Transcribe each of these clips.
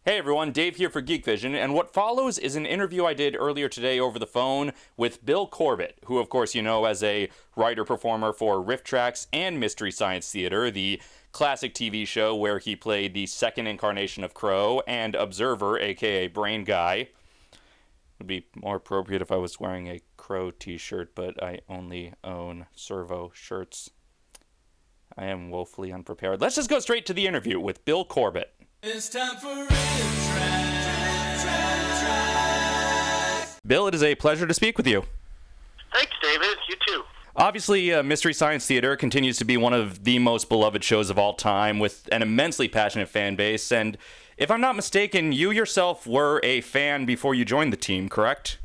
Hey everyone, Dave here for Geek Vision, and what follows is an interview I did earlier today over the phone with Bill Corbett, who of course you know as a writer-performer for RiffTrax and Mystery Science Theater, the classic TV show where he played the second incarnation of Crow, and Observer, aka Brain Guy. It would be more appropriate if I was wearing a Crow t-shirt, but I only own Servo shirts. I am woefully unprepared. Let's just go straight to the interview with Bill Corbett. It's time for RiffTrax. Bill, it is a pleasure to speak with you. Thanks, David. You too. Obviously, Mystery Science Theater continues to be one of the most beloved shows of all time, with an immensely passionate fan base, and if I'm not mistaken, you yourself were a fan before you joined the team, correct?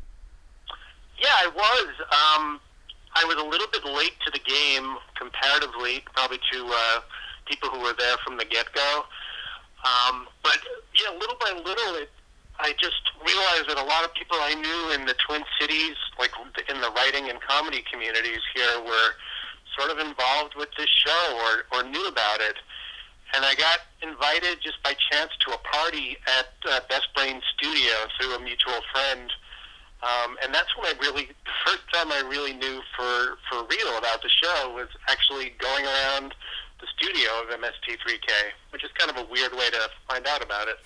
Yeah, I was. I was a little bit late to the game, comparatively, probably to people who were there from the get-go. But yeah, little by little, I just realized that a lot of people I knew in the Twin Cities, like in the writing and comedy communities here, were sort of involved with this show or knew about it. And I got invited just by chance to a party at Best Brain Studio through a mutual friend. And that's when the first time I really knew for real about the show was actually going around the studio of MST3K, which is kind of a weird way to find out about it.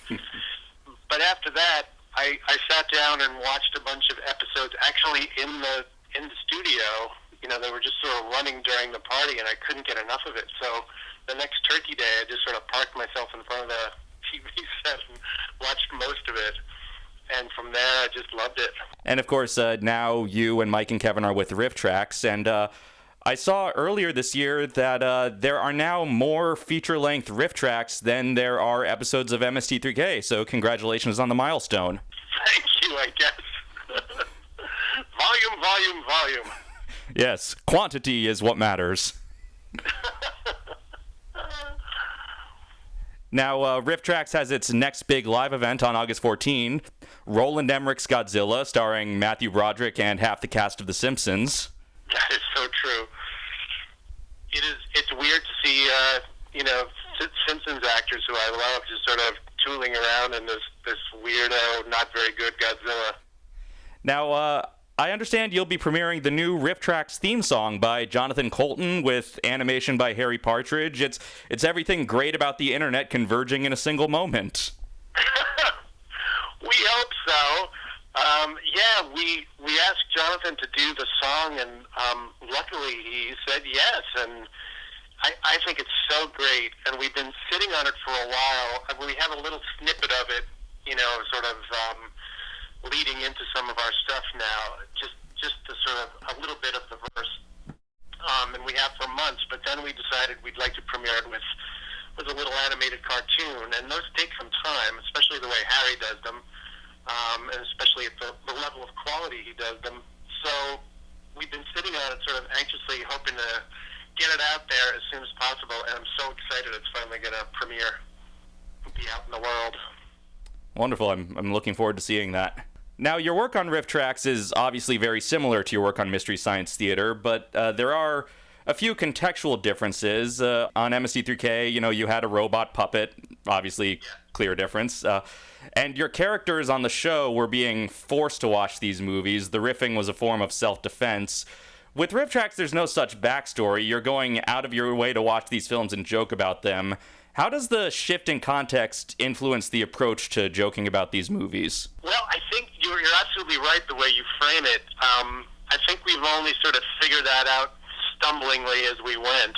But after that, I sat down and watched a bunch of episodes actually in the studio. You know, they were just sort of running during the party, and I couldn't get enough of it. So the next Turkey Day, I just sort of parked myself in front of the TV set and watched most of it. And from there, I just loved it. And of course, now you and Mike and Kevin are with RiffTrax, and I saw earlier this year that there are now more feature-length RiffTrax than there are episodes of MST3K, so congratulations on the milestone. Thank you, I guess. Volume. Yes, quantity is what matters. Now, RiffTrax has its next big live event on August 14, Roland Emmerich's Godzilla, starring Matthew Broderick and half the cast of The Simpsons. That is so true. It's weird to see, Simpsons actors who I love just sort of tooling around in this weirdo, not very good Godzilla. Now, I understand you'll be premiering the new RiffTrax theme song by Jonathan Colton with animation by Harry Partridge. It's everything great about the internet converging in a single moment. We hope so. We asked Jonathan to do the song, and luckily he said yes, and I think it's so great, and we've been sitting on it for a while. We have a little snippet of it, sort of leading into some of our stuff now, just the sort of a little bit of the verse, and we have for months, but then we decided we'd like to premiere it with a little animated cartoon, and those take some time, especially the way Harry does them. And especially at the level of quality he does them. So we've been sitting on it sort of anxiously, hoping to get it out there as soon as possible, and I'm so excited it's finally going to premiere and be out in the world. Wonderful. I'm looking forward to seeing that. Now, your work on RiffTrax is obviously very similar to your work on Mystery Science Theater, but there are a few contextual differences. On MST3K, you had a robot puppet, obviously clear difference. And your characters on the show were being forced to watch these movies. The riffing was a form of self-defense. With RiffTrax, there's no such backstory. You're going out of your way to watch these films and joke about them. How does the shift in context influence the approach to joking about these movies? Well, I think you're absolutely right the way you frame it. I think we've only sort of figured that out stumblingly as we went.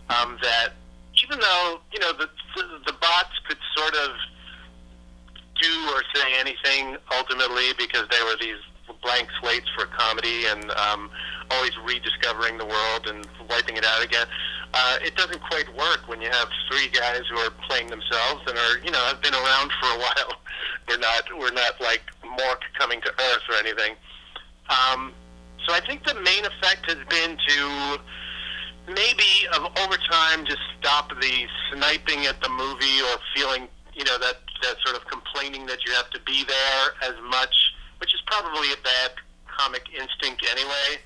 That even though, the bots could sort of do or say anything ultimately because they were these blank slates for comedy and always rediscovering the world and wiping it out again. It doesn't quite work when you have three guys who are playing themselves and are, have been around for a while. We're not like Mork coming to Earth or anything. So I think the main effect has been to maybe over time just stop the sniping at the movie or feeling, that sort of complaining that you have to be there as much, which is probably a bad comic instinct anyway,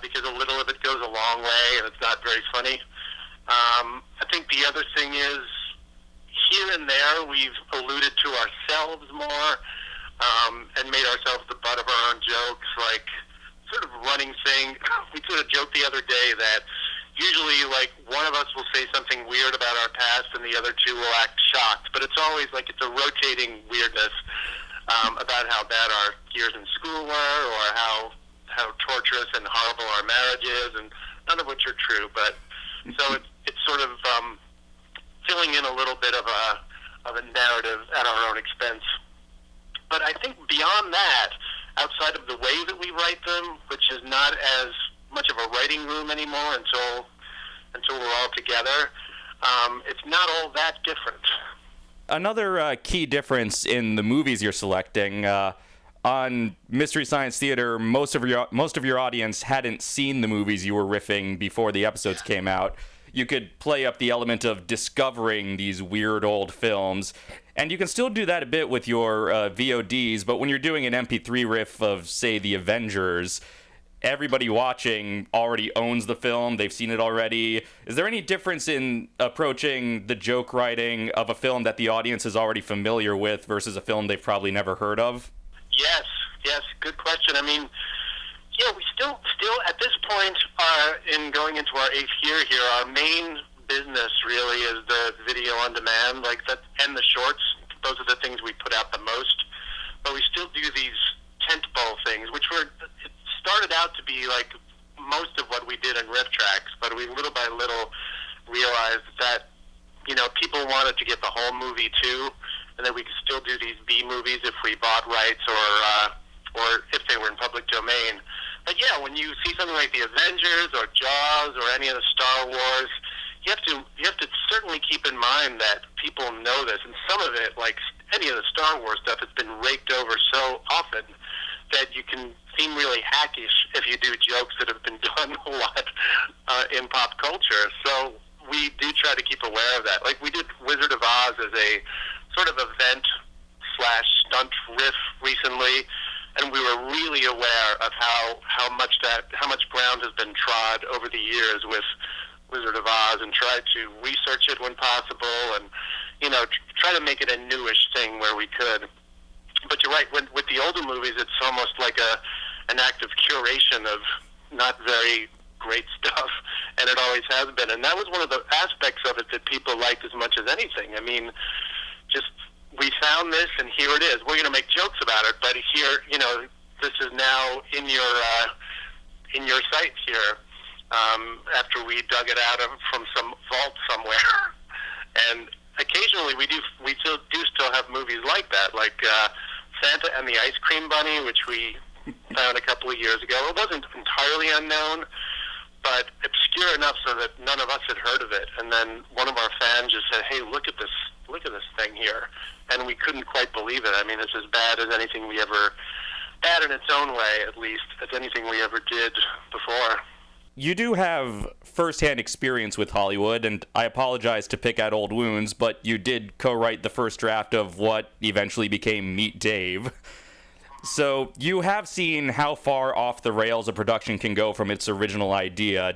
because a little of it goes a long way and it's not very funny. I think the other thing is, here and there we've alluded to our ourselves more, and made ourselves the butt of our own jokes, like sort of running thing. We sort of joked the other day that usually, like, one of us will say something weird about our past and the other two will act shocked, but it's always like it's a rotating weirdness about how bad our years in school were, or how torturous and horrible our marriage is, and none of which are true, but so it's sort of filling in a little bit of a narrative at our own expense. But I think beyond that, outside of the way that we write them, which is not as much of a writing room anymore until we're all together, it's not all that different. Another key difference in the movies you're selecting, on Mystery Science Theater, most of your audience hadn't seen the movies you were riffing before the episodes came out. You could play up the element of discovering these weird old films, and you can still do that a bit with your VODs, but when you're doing an MP3 riff of, say, The Avengers, everybody watching already owns the film. They've seen it already. Is there any difference in approaching the joke writing of a film that the audience is already familiar with versus a film they've probably never heard of? Yes, good question. I mean, yeah, we still at this point, in going into our 8th year here, our main business really is the video on demand, like that, and the shorts. Those are the things we put out the most. But we still do these tentpole things, which it started out to be like most of what we did in RiffTrax, but we little by little realized that, people wanted to get the whole movie too, and that we could still do these B movies if we bought rights or if they were in public domain. But yeah, when you see something like The Avengers or Jaws or any of the Star Wars, you have to certainly keep in mind that people know this, and some of it, like any of the Star Wars stuff, has been raked over so often that you can seem really hackish if you do jokes that have been done a lot in pop culture. So we do try to keep aware of that. Like we did Wizard of Oz as a sort of event/stunt riff recently, and we were really aware of how much ground has been trod over the years with Wizard of Oz, and tried to research it when possible, and try to make it a newish thing where we could. But you're right. With the older movies, it's almost like an act of curation of not very great stuff, and it always has been. And that was one of the aspects of it that people liked as much as anything. I mean, just we found this, and here it is. We're going to make jokes about it, but here, this is now in your sights here. After we dug it out from some vault somewhere, and occasionally we still have movies like that, like Santa and the Ice Cream Bunny, which we found a couple of years ago. It wasn't entirely unknown, but obscure enough so that none of us had heard of it. And then one of our fans just said, "Hey, look at this thing here," and we couldn't quite believe it. I mean, it's as bad as anything we ever, bad in its own way, at least, as anything we ever did before. You do have first-hand experience with Hollywood, and I apologize to pick at old wounds, but you did co-write the first draft of what eventually became Meet Dave. So you have seen how far off the rails a production can go from its original idea.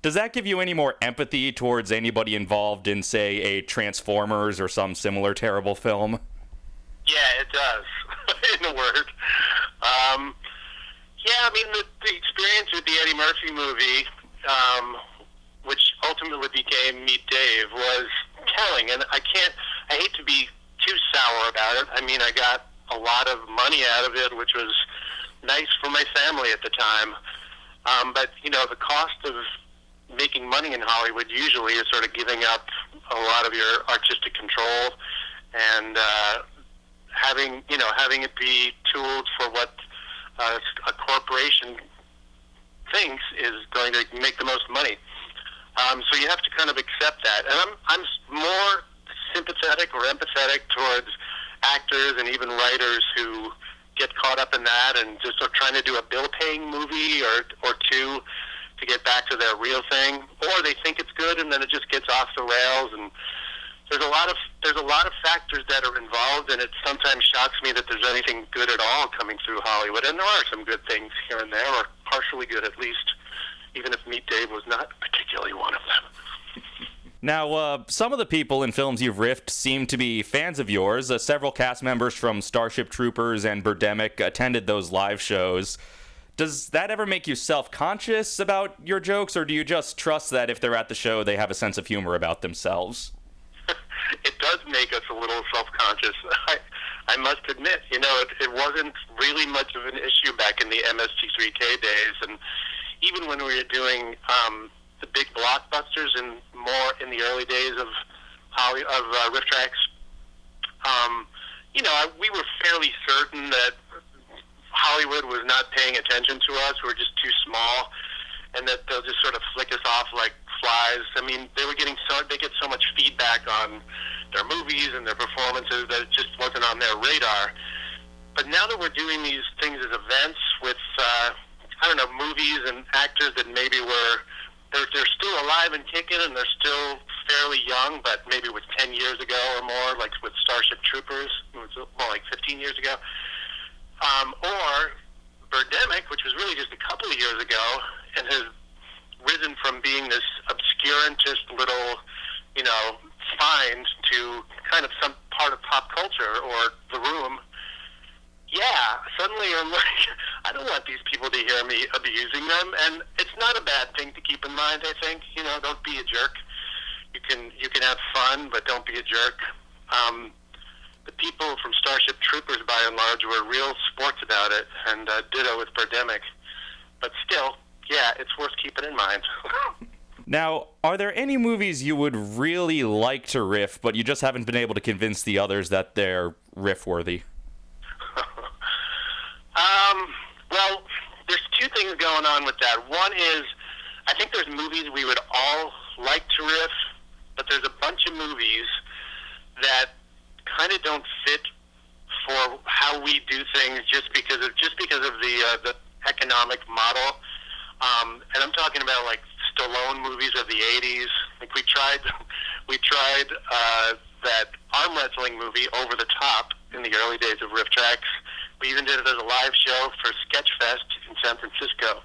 Does that give you any more empathy towards anybody involved in, say, a Transformers or some similar terrible film? Yeah, it does, in a word. Yeah, I mean, the experience with the Eddie Murphy movie, which ultimately became Meet Dave, was telling. And I hate to be too sour about it. I mean, I got a lot of money out of it, which was nice for my family at the time. But, the cost of making money in Hollywood usually is sort of giving up a lot of your artistic control and having it be tooled for what a corporation thinks is going to make the most money. So you have to kind of accept that. And I'm more sympathetic or empathetic towards actors and even writers who get caught up in that and just are trying to do a bill-paying movie or two to get back to their real thing, or they think it's good and then it just gets off the rails. And there's a lot of factors that are involved, and it sometimes shocks me that there's anything good at all coming through Hollywood. And there are some good things here and there, or partially good at least, even if Meet Dave was not particularly one of them. Now, some of the people in films you've riffed seem to be fans of yours. Several cast members from Starship Troopers and Birdemic attended those live shows. Does that ever make you self-conscious about your jokes, or do you just trust that if they're at the show, they have a sense of humor about themselves? It does make us a little self-conscious. I must admit, it wasn't really much of an issue back in the MST3K days, and even when we were doing the big blockbusters and more in the early days of RiffTrax, we were fairly certain that Hollywood was not paying attention to us. We were just too small, and that they'll just sort of flick us off like flies. I mean, they get so much feedback on their movies and their performances that it just wasn't on their radar. But now that we're doing these things as events with, movies and actors that maybe they're still alive and kicking, and they're still fairly young, but maybe it was 10 years ago or more, like with Starship Troopers, it was more like 15 years ago. Or Birdemic, which was really just a couple of years ago, and has risen from being this obscurantist little, find to kind of some part of pop culture or The Room. Yeah, suddenly I'm like, I don't want these people to hear me abusing them, and it's not a bad thing to keep in mind, I think. Don't be a jerk. You can have fun, but don't be a jerk. The people from Starship Troopers, by and large, were real sports about it, and ditto with Birdemic. But still, yeah, it's worth keeping in mind. Now, are there any movies you would really like to riff, but you just haven't been able to convince the others that they're riff-worthy? Well, there's two things going on with that. One is, I think there's movies we would all like to riff, but there's a bunch of movies that kind of don't fit for how we do things just because of the economic model. And I'm talking about like Stallone movies of the 80s. Like we tried that arm wrestling movie Over the Top in the early days of RiffTrax. We even did it as a live show for Sketchfest in San Francisco.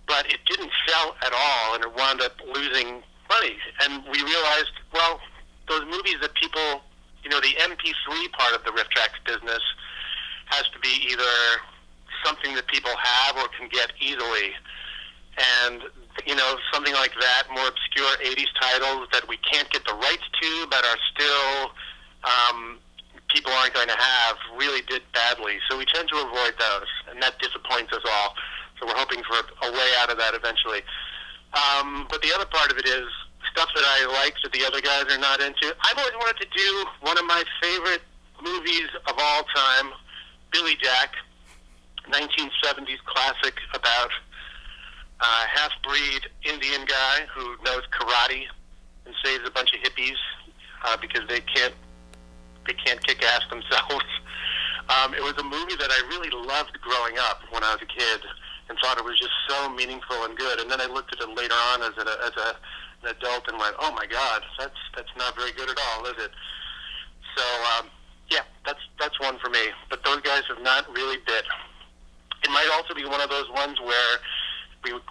But it didn't sell at all, and it wound up losing money. And we realized, well, those movies that people, the MP3 part of the RiffTrax business has to be either something that people have or can get easily. And, something like that, more obscure 80s titles that we can't get the rights to but are still people aren't going to have, really did badly. So we tend to avoid those, and that disappoints us all. So we're hoping for a way out of that eventually. But the other part of it is stuff that I like that the other guys are not into. I've always wanted to do one of my favorite movies of all time, Billy Jack, 1970s classic about a half-breed Indian guy who knows karate and saves a bunch of hippies because they can't kick ass themselves. It was a movie that I really loved growing up when I was a kid and thought it was just so meaningful and good. And then I looked at it later on as an adult and went, oh my God, that's not very good at all, is it? So yeah, that's one for me. But those guys have not really bit. It might also be one of those ones where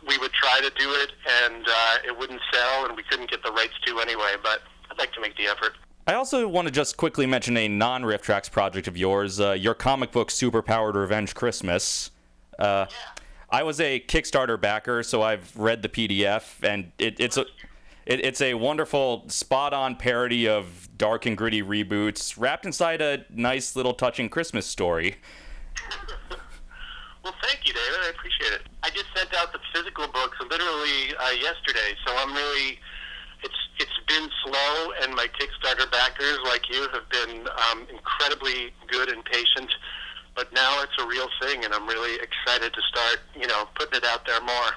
we would try to do it and it wouldn't sell and we couldn't get the rights to anyway. But I'd like to make the effort. I also want to just quickly mention a non-RiffTrax project of yours, your comic book Superpowered Revenge Christmas. Yeah. I was a Kickstarter backer, so I've read the PDF, and it's a wonderful, spot-on parody of dark and gritty reboots, wrapped inside a nice little touching Christmas story. Well, thank you, David. I appreciate it. I just sent out the physical books literally yesterday, so I'm really... It's been slow, and my Kickstarter backers, like you, have been incredibly good and patient. But now it's a real thing, and I'm really excited to start, putting it out there more.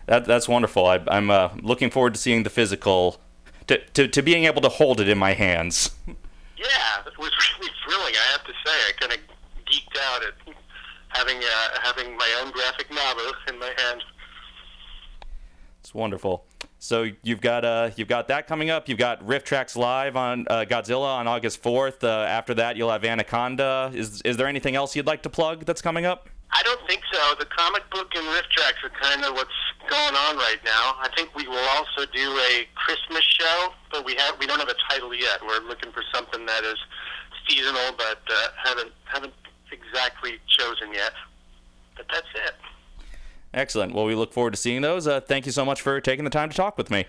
That's wonderful. I'm looking forward to seeing the physical, to being able to hold it in my hands. Yeah, it was really thrilling. I have to say, I kind of geeked out at having my own graphic novel in my hand. It's wonderful. So you've got that coming up. You've got RiffTrax Live on Godzilla on August 4th. After that, you'll have Anaconda. Is there anything else you'd like to plug that's coming up? I don't think so. The comic book and RiffTrax are kind of what's going on right now. I think we will also do a Christmas show, but we don't have a title yet. We're looking for something that is seasonal, but haven't exactly chosen yet. But that's it. Excellent. Well, we look forward to seeing those. Thank you so much for taking the time to talk with me.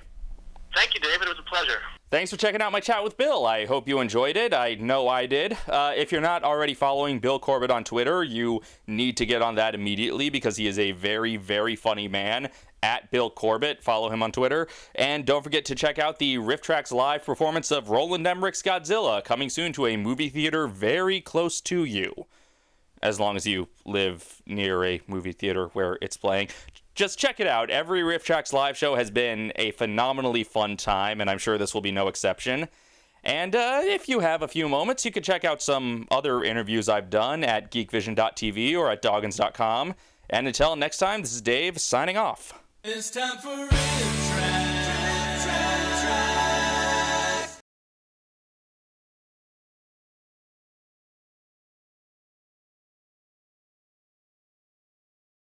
Thank you, David. It was a pleasure. Thanks for checking out my chat with Bill. I hope you enjoyed it. I know I did. If you're not already following Bill Corbett on Twitter, you need to get on that immediately because he is a very, very funny man. At Bill Corbett. Follow him on Twitter. And don't forget to check out the RiffTrax live performance of Roland Emmerich's Godzilla, coming soon to a movie theater very close to you. As long as you live near a movie theater where it's playing. Just check it out. Every RiffTrax live show has been a phenomenally fun time, and I'm sure this will be no exception. And if you have a few moments, you can check out some other interviews I've done at geekvision.tv or at doggins.com. And until next time, this is Dave signing off. It's time for RiffTrax.